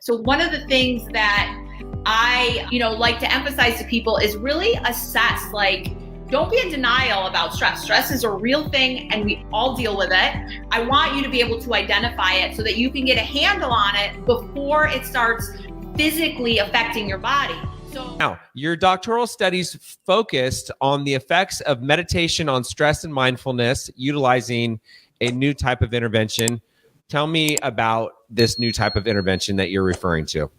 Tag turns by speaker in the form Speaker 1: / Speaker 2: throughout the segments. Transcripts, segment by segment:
Speaker 1: So one of the things that I, like to emphasize to people is really assess, don't be in denial about stress. Stress is a real thing and we all deal with it. I want you to be able to identify it so that you can get a handle on it before it starts physically affecting your body.
Speaker 2: Now, your doctoral studies focused on the effects of meditation on stress and mindfulness, utilizing a new type of intervention. Tell me about this new type of intervention that you're referring to.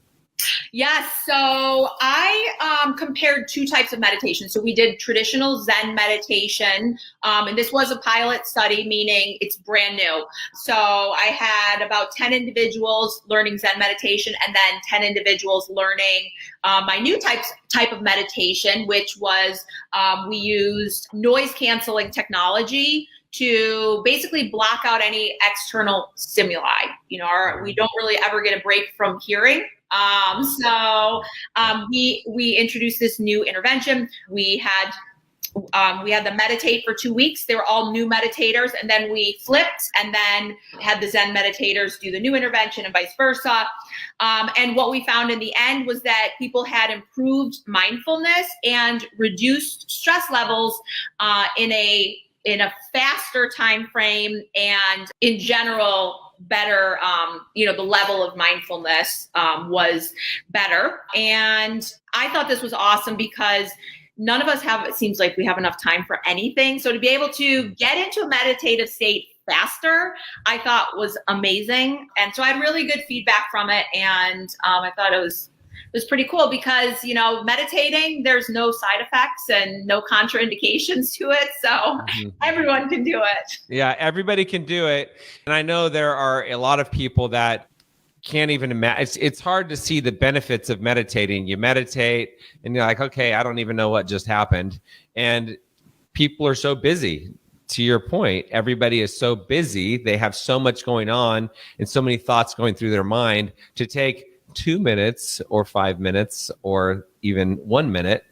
Speaker 1: Yes. So I compared two types of meditation. So we did traditional Zen meditation, and this was a pilot study, meaning it's brand new. So I had about 10 individuals learning Zen meditation, and then 10 individuals learning my new type of meditation, which was we used noise canceling technology to basically block out any external stimuli. We don't really ever get a break from hearing. So we introduced this new intervention. We had them meditate for 2 weeks. They were all new meditators, and then we flipped and then had the Zen meditators do the new intervention and vice versa. And what we found in the end was that people had improved mindfulness and reduced stress levels in a faster time frame, and in general better, the level of mindfulness was better. And I thought this was awesome because none of us it seems like we have enough time for anything. So to be able to get into a meditative state faster, I thought was amazing. And so I had really good feedback from it. And I thought it was pretty cool because, meditating, there's no side effects and no contraindications to it. So everyone can do it.
Speaker 2: Yeah, everybody can do it. And I know there are a lot of people that can't even imagine. It's hard to see the benefits of meditating. You meditate and you're like, okay, I don't even know what just happened. And people are so busy. To your point, everybody is so busy. They have so much going on and so many thoughts going through their mind. To take 2 minutes or 5 minutes or even 1 minute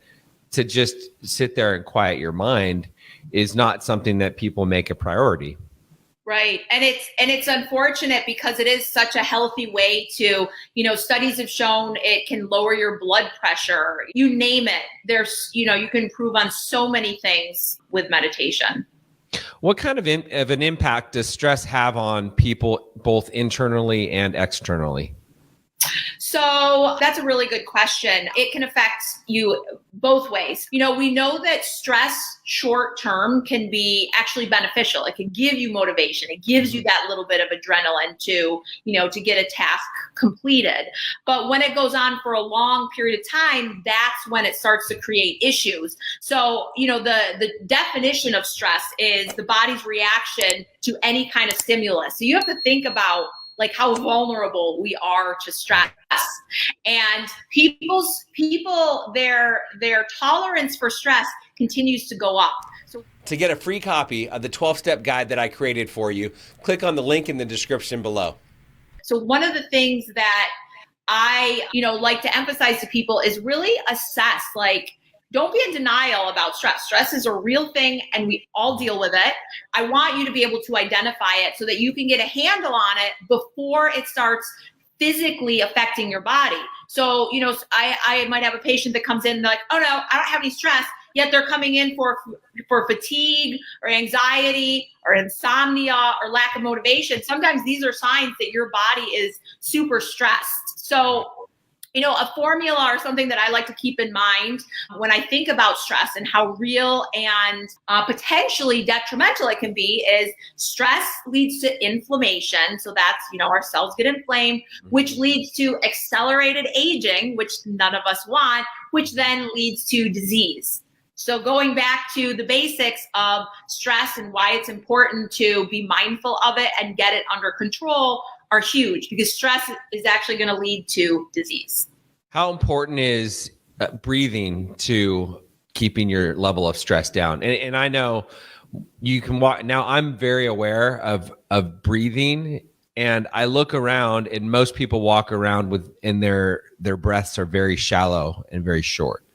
Speaker 2: to just sit there and quiet your mind is not something that people make a priority.
Speaker 1: Right. And it's unfortunate because it is such a healthy way to, studies have shown it can lower your blood pressure, you name it. There's, you can improve on so many things with meditation.
Speaker 2: What kind of an impact does stress have on people, both internally and externally?
Speaker 1: So that's a really good question. It can affect you both ways. We know that stress short term can be actually beneficial. It can give you motivation. It gives you that little bit of adrenaline to get a task completed. But when it goes on for a long period of time, that's when it starts to create issues. So, the definition of stress is the body's reaction to any kind of stimulus. So you have to think about how vulnerable we are to stress, and their tolerance for stress continues to go up. So
Speaker 2: to get a free copy of the 12-step guide that I created for you, click on the link in the description below.
Speaker 1: So one of the things that I, like to emphasize to people is really assess, don't be in denial about stress. Stress is a real thing and we all deal with it. I want you to be able to identify it so that you can get a handle on it before it starts physically affecting your body. So, I might have a patient that comes in and they're like, oh no, I don't have any stress, yet they're coming in for fatigue or anxiety or insomnia or lack of motivation. Sometimes these are signs that your body is super stressed. So, a formula or something that I like to keep in mind when I think about stress and how real and potentially detrimental it can be is stress leads to inflammation. So that's, our cells get inflamed, which leads to accelerated aging, which none of us want, which then leads to disease. So going back to the basics of stress and why it's important to be mindful of it and get it under control are huge, because stress is actually going to lead to disease.
Speaker 2: How important is breathing to keeping your level of stress down? And I know you can walk now. I'm very aware of breathing, and I look around, and most people walk around and their breaths are very shallow and very short.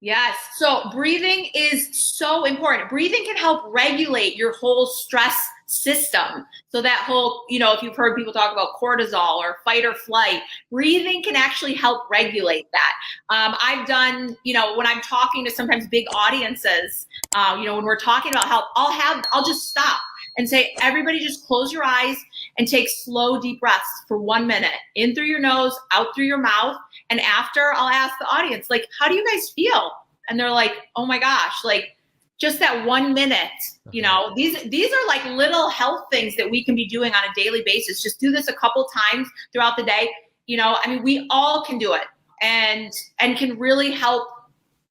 Speaker 1: Yes. So breathing is so important. Breathing can help regulate your whole stress system. So that whole, if you've heard people talk about cortisol or fight or flight, breathing can actually help regulate that. I've done, when I'm talking to sometimes big audiences, when we're talking about health, I'll just stop and say, everybody just close your eyes and take slow, deep breaths for 1 minute, in through your nose, out through your mouth. And after, I'll ask the audience, like, how do you guys feel? And they're like, oh my gosh, like just that 1 minute, these are like little health things that we can be doing on a daily basis. Just do this a couple times throughout the day. We all can do it and can really help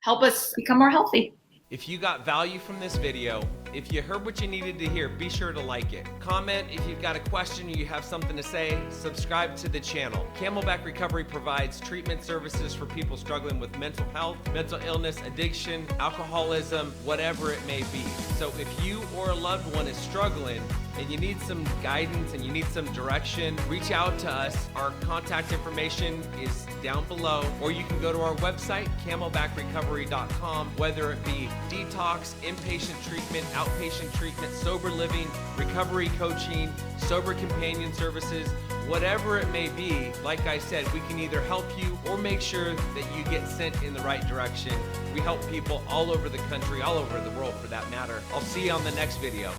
Speaker 1: us become more healthy.
Speaker 2: If you got value from this video, if you heard what you needed to hear, be sure to like it. Comment if you've got a question or you have something to say. Subscribe to the channel. Camelback Recovery provides treatment services for people struggling with mental health, mental illness, addiction, alcoholism, whatever it may be. So if you or a loved one is struggling and you need some guidance and you need some direction, reach out to us. Our contact information is down below, or you can go to our website, camelbackrecovery.com, whether it be detox, inpatient treatment, outpatient treatment, sober living, recovery coaching, sober companion services, whatever it may be. Like I said, we can either help you or make sure that you get sent in the right direction. We help people all over the country, all over the world for that matter. I'll see you on the next video.